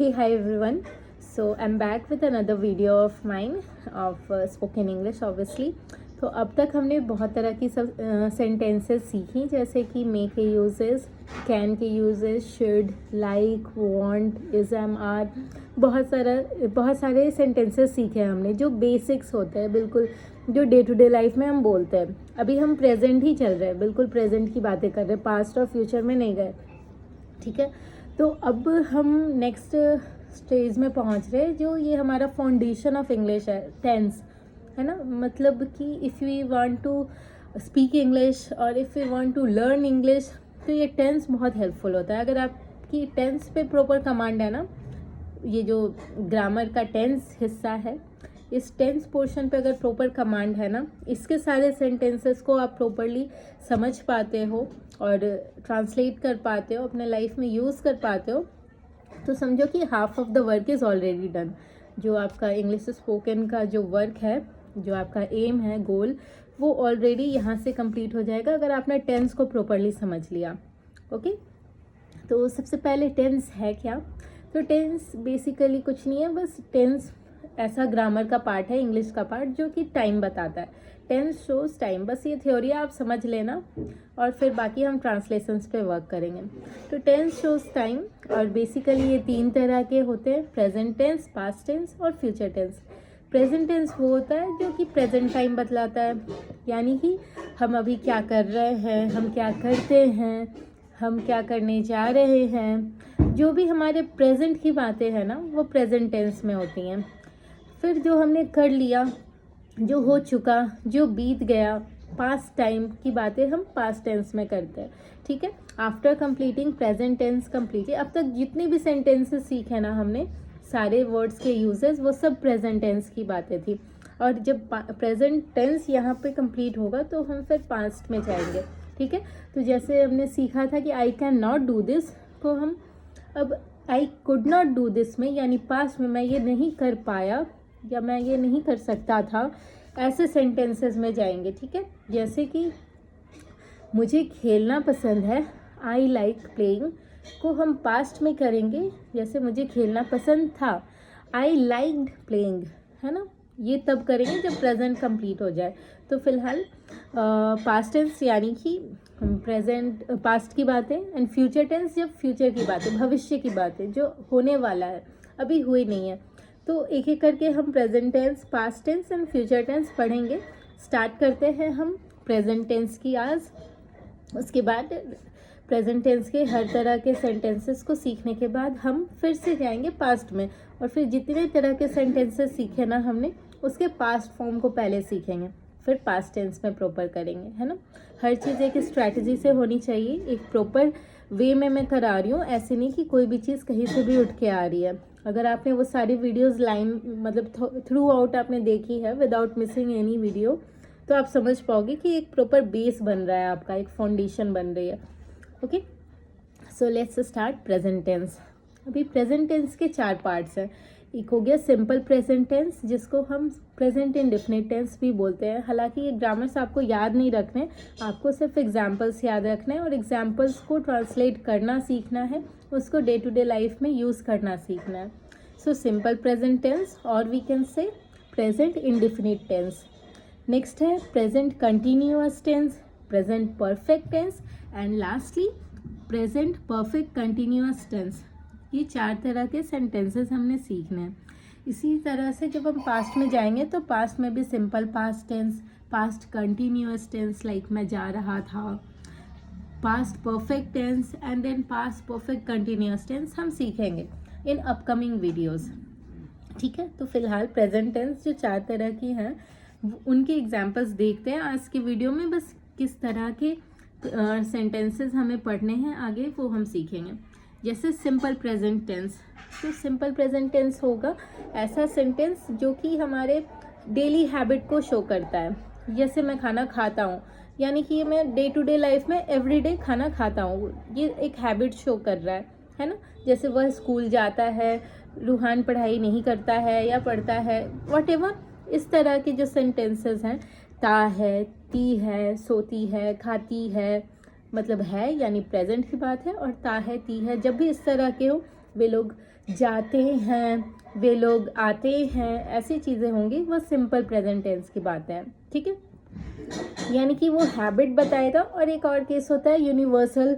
Hey, hi everyone. So I'm back with another video of mine of spoken English obviously. तो अब तक हमने बहुत तरह की सब सेंटेंसेस सीखी, जैसे कि मे के यूजेस, कैन के uses, should, like, want, is, am, are, बहुत सारे सेंटेंसेस सीखे हमने जो बेसिक्स होते हैं, बिल्कुल जो डे टू डे लाइफ में हम बोलते हैं. अभी हम प्रेजेंट ही चल रहे हैं, बिल्कुल प्रेजेंट की बातें कर रहे हैं, पास्ट और फ्यूचर में नहीं गए. ठीक है, तो अब हम नेक्स्ट स्टेज में पहुंच रहे हैं, जो ये हमारा फाउंडेशन ऑफ इंग्लिश है, टेंस, है ना. मतलब कि if we want to speak English और if we want to learn English, तो ये टेंस बहुत हेल्पफुल होता है. अगर आपकी टेंस पे प्रॉपर कमांड है ना, ये जो ग्रामर का टेंस हिस्सा है, इस टेंस पोर्शन पे अगर प्रॉपर कमांड है ना, इसके सारे सेंटेंसेस को आप प्रॉपरली समझ पाते हो और ट्रांसलेट कर पाते हो, अपने लाइफ में यूज़ कर पाते हो, तो समझो कि half of the work is already done. जो आपका इंग्लिश स्पोकन का जो वर्क है, जो आपका एम है, गोल, वो ऑलरेडी यहाँ से कंप्लीट हो जाएगा अगर आपने टेंस को प्रॉपरली समझ लिया. ओके, तो सबसे पहले टेंस है क्या? तो टेंस बेसिकली कुछ नहीं है, बस टेंस ऐसा ग्रामर का पार्ट है, इंग्लिश का पार्ट, जो कि टाइम बताता है. Tense shows time. बस ये थ्योरी आप समझ लेना और फिर बाकी हम ट्रांसलेशंस पे वर्क करेंगे. तो टेंस शोज टाइम, और बेसिकली ये 3 तरह के होते हैं: प्रेजेंट टेंस, पास्ट टेंस और फ्यूचर टेंस. प्रेजेंट टेंस वो होता है जो कि प्रेजेंट टाइम बतलाता है, यानी कि हम अभी क्या कर रहे हैं, हम क्या करते हैं, हम क्या करने जा रहे हैं, जो भी हमारे प्रेजेंट की बातें हैं ना, वो प्रेजेंट टेंस में होती हैं. फिर जो हमने कर लिया, जो हो चुका, जो बीत गया, पास्ट टाइम की बातें हम पास्ट टेंस में करते हैं. ठीक है, after completing present tense completely. अब तक जितनी भी सेंटेंसेस सीखे ना हमने, सारे वर्ड्स के यूजेस, वो सब प्रेजेंट टेंस की बातें थी. और जब प्रेजेंट टेंस यहाँ पे कंप्लीट होगा तो हम फिर पास्ट में जाएंगे. ठीक है, तो जैसे हमने सीखा था कि I can not do this, तो हम अब I could not do this में, यानी पास्ट में मैं ये नहीं कर पाया या मैं ये नहीं कर सकता था, ऐसे सेंटेंसेस में जाएंगे. ठीक है, जैसे कि मुझे खेलना पसंद है, आई लाइक प्लेइंग, को हम पास्ट में करेंगे. जैसे मुझे खेलना पसंद था, आई लाइक्ड प्लेइंग, है ना. ये तब करेंगे जब प्रेजेंट कंप्लीट हो जाए. तो फिलहाल पास्ट टेंस यानी कि प्रेजेंट पास्ट की बातें, एंड फ्यूचर टेंस जब फ्यूचर की बातें, भविष्य की बातें, जो होने वाला है, अभी हुई नहीं है. तो एक एक करके हम present tense, past tense and future tense पढ़ेंगे. स्टार्ट करते हैं हम प्रेजेंट टेंस की आज. उसके बाद प्रेजेंट टेंस के हर तरह के सेंटेंसेस को सीखने के बाद हम फिर से जाएंगे पास्ट में, और फिर जितने तरह के सेंटेंसेस सीखे ना हमने, उसके पास्ट फॉर्म को पहले सीखेंगे, फिर पास्ट टेंस में प्रॉपर करेंगे, है ना. हर चीज़ एक स्ट्रैटेजी से होनी चाहिए, एक प्रॉपर वे में मैं करा रही हूँ. ऐसे नहीं कि कोई भी चीज़ कहीं से भी उठ के आ रही है. अगर आपने वो सारी वीडियोस लाइन मतलब थ्रू आउट आपने देखी है विदाउट मिसिंग एनी वीडियो, तो आप समझ पाओगे कि एक प्रॉपर बेस बन रहा है आपका, एक फाउंडेशन बन रही है. Okay, so let's start present tense. अभी प्रेजेंट टेंस के 4 पार्ट्स हैं. एक हो गया सिंपल प्रेजेंट टेंस, जिसको हम प्रेजेंट इंडेफिनिट टेंस भी बोलते हैं. हालांकि ये ग्रामर्स आपको याद नहीं रखने, आपको सिर्फ एग्जाम्पल्स याद रखने हैं और एग्जाम्पल्स को ट्रांसलेट करना सीखना है, उसको डे टू डे लाइफ में यूज़ करना सीखना है. सो सिंपल प्रेजेंट टेंस, और we can say present indefinite tense. Next है present continuous tense, present perfect tense, and lastly present perfect continuous tense. ये 4 तरह के सेंटेंसेस हमने सीखने हैं. इसी तरह से जब हम पास्ट में जाएंगे, तो पास्ट में भी simple past tense, past continuous tense like मैं जा रहा था, past perfect tense, and then past perfect continuous tense हम सीखेंगे इन अपकमिंग वीडियोस. ठीक है, तो फिलहाल प्रेजेंट टेंस जो 4 तरह की हैं, उनके एग्जाम्पल्स देखते हैं आज के वीडियो में. बस किस तरह के सेंटेंसेस हमें पढ़ने हैं आगे, वो हम सीखेंगे. जैसे सिंपल प्रेजेंट टेंस, तो सिंपल प्रेजेंट टेंस होगा ऐसा सेंटेंस जो कि हमारे डेली हैबिट को शो करता है. जैसे मैं खाना खाता हूँ, यानी कि मैं डे टू डे लाइफ में एवरीडे खाना खाता हूँ, ये एक हैबिट शो कर रहा है ना. जैसे वह स्कूल जाता है, रूहान पढ़ाई नहीं करता है या पढ़ता है, व्हाटएवर. इस तरह के जो सेंटेंसेस हैं, ता है, ती है, सोती है, खाती है, मतलब है यानी प्रेजेंट की बात है, और ता है, ती है, जब भी इस तरह के हो, वे लोग जाते हैं, वे लोग आते हैं, ऐसी चीज़ें होंगी, वो सिंपल प्रेजेंट टेंस की बात है। ठीक है, यानी कि वो हैबिट बताएगा। और एक और केस होता है यूनिवर्सल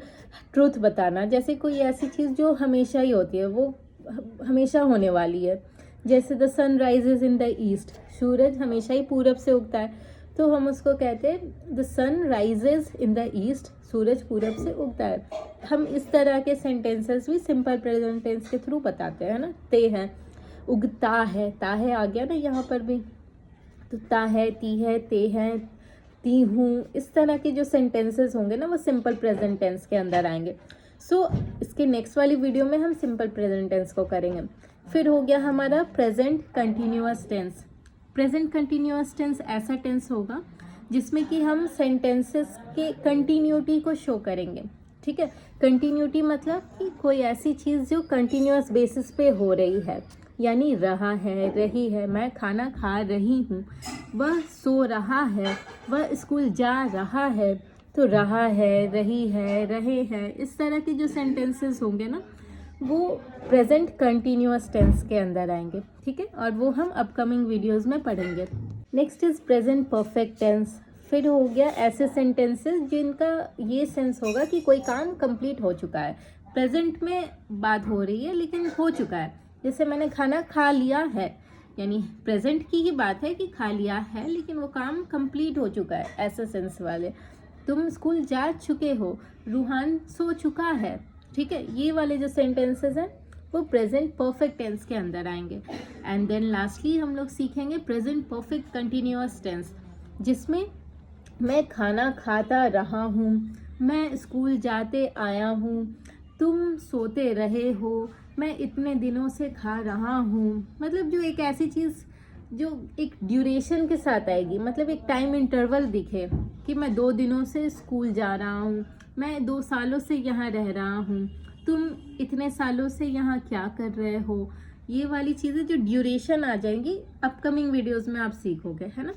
ट्रूथ बताना, जैसे कोई ऐसी चीज़ जो हमेशा ही होती है, वो हमेशा होने वाली है। जैसे the sun rises in the east, सूरज हमेशा ही पूरब से उगता है, तो हम उसको कहते हैं the sun rises in the east, सूरज पूरब से उगता है। हम इस तरह के सेंटेंसेस भी सिंपल प्रेजेंट टेंस के थ्रू बताते हैं ना। ते हैं, उगता है, ता है आ गया ना यहाँ पर भी, तो ता है, ती है, ते हैं, ती हूँ, इस तरह के जो सेंटेंसेस होंगे ना वो सिंपल प्रेजेंट टेंस के अंदर आएंगे। सो इसके नेक्स्ट वाली वीडियो में हम सिंपल प्रेजेंट टेंस को करेंगे। फिर हो गया हमारा present continuous tense. Present continuous tense ऐसा टेंस होगा जिसमें कि हम सेंटेंसेस के कंटिन्यूटी को शो करेंगे। ठीक है, कंटिन्यूटी मतलब कि कोई ऐसी चीज़ जो कंटिन्यूअस बेसिस पे हो रही है, यानी रहा है, रही है, मैं खाना खा रही हूँ, वह सो रहा है, वह स्कूल जा रहा है, तो रहा है, रही है, रहे हैं, इस तरह के जो सेंटेंसेस होंगे ना वो प्रेजेंट कंटिन्यूअस टेंस के अंदर आएंगे। ठीक है, और वो हम अपकमिंग वीडियोस में पढ़ेंगे। Next is present perfect tense. फिर हो गया ऐसे सेंटेंसेस जिनका ये सेंस होगा कि कोई काम कंप्लीट हो चुका है, प्रेजेंट में बात हो रही है लेकिन हो चुका है। जैसे मैंने खाना खा लिया है, यानी प्रेजेंट की ही बात है कि खा लिया है लेकिन वो काम कंप्लीट हो चुका है, ऐसे सेंस वाले। तुम स्कूल जा चुके हो, रूहान सो चुका है। ठीक है, ये वाले जो सेंटेंसेस हैं वो प्रेजेंट परफेक्ट टेंस के अंदर आएंगे। एंड देन लास्टली हम लोग सीखेंगे प्रेजेंट परफेक्ट कंटिन्यूअस टेंस, जिसमें मैं खाना खाता रहा हूँ, मैं स्कूल जाते आया हूँ, तुम सोते रहे हो, मैं इतने दिनों से खा रहा हूँ। मतलब जो एक ऐसी चीज़ जो एक ड्यूरेशन के साथ आएगी, मतलब एक टाइम इंटरवल दिखे कि मैं 2 दिनों से स्कूल जा रहा हूँ, मैं 2 सालों से यहाँ रह रहा हूँ, तुम इतने सालों से यहाँ क्या कर रहे हो। ये वाली चीज़ें जो ड्यूरेशन आ जाएंगी अपकमिंग वीडियोस में आप सीखोगे, है ना।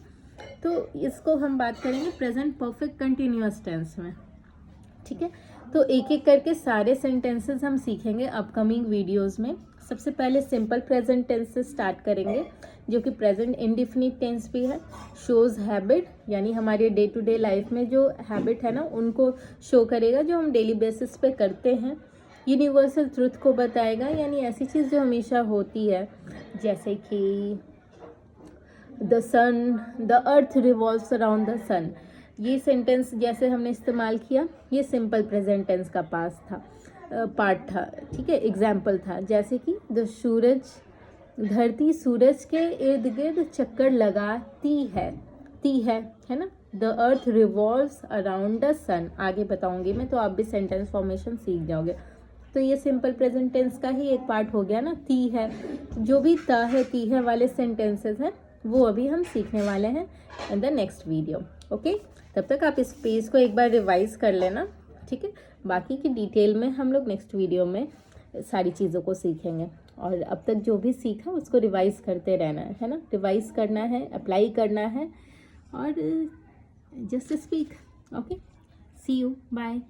तो इसको हम बात करेंगे प्रेजेंट परफेक्ट कंटिन्यूअस टेंस में। ठीक है, तो एक एक करके सारे सेंटेंसेस हम सीखेंगे अपकमिंग वीडियोस में। सबसे पहले सिंपल प्रेजेंट टेंस से स्टार्ट करेंगे, जो कि प्रेजेंट इंडिफिनिट टेंस भी है। शोज हैबिट, यानी हमारे डे टू डे लाइफ में जो हैबिट है ना उनको शो करेगा, जो हम डेली बेसिस पे करते हैं। यूनिवर्सल ट्रुथ को बताएगा, यानी ऐसी चीज़ जो हमेशा होती है, जैसे कि the earth revolves around the sun. ये सेंटेंस जैसे हमने इस्तेमाल किया, ये सिंपल प्रेजेंट टेंस का पार्ट था। ठीक है, एग्जाम्पल था, जैसे कि धरती सूरज के इर्द गिर्द चक्कर लगाती है ना। The earth revolves around the sun, आगे बताऊंगी मैं, तो आप भी सेंटेंस फॉर्मेशन सीख जाओगे। तो ये सिंपल प्रेजेंट टेंस का ही एक पार्ट हो गया ना, ती है। जो भी ता है, ती है वाले सेंटेंसेस हैं वो अभी हम सीखने वाले हैं in the next video. Okay, तब तक आप इस पेज को एक बार रिवाइज कर लेना। ठीक है, बाकी की डिटेल में हम लोग नेक्स्ट वीडियो में सारी चीज़ों को सीखेंगे। और अब तक जो भी सीखा उसको रिवाइज करते रहना है ना, रिवाइज करना है, अप्लाई करना है और just speak. Okay, see you, bye.